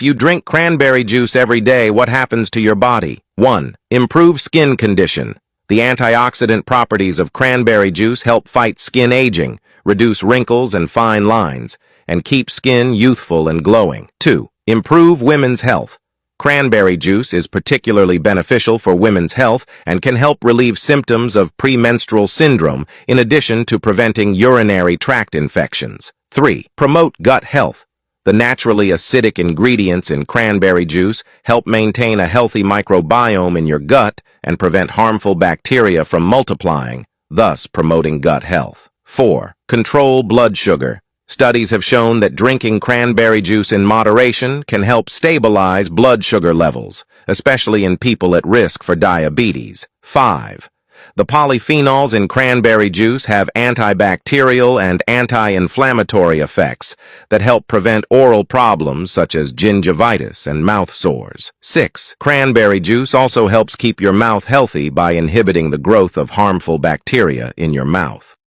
If you drink cranberry juice every day, what happens to your body? 1. Improve skin condition. The antioxidant properties of cranberry juice help fight skin aging, reduce wrinkles and fine lines, and keep skin youthful and glowing. 2. Improve women's health. Cranberry juice is particularly beneficial for women's health and can help relieve symptoms of premenstrual syndrome in addition to preventing urinary tract infections. 3. Promote gut health. The naturally acidic ingredients in cranberry juice help maintain a healthy microbiome in your gut and prevent harmful bacteria from multiplying, thus promoting gut health. 4. Control blood sugar. Studies have shown that drinking cranberry juice in moderation can help stabilize blood sugar levels, especially in people at risk for diabetes. 5. The polyphenols in cranberry juice have antibacterial and anti-inflammatory effects that help prevent oral problems such as gingivitis and mouth sores. 6. Cranberry juice also helps keep your mouth healthy by inhibiting the growth of harmful bacteria in your mouth.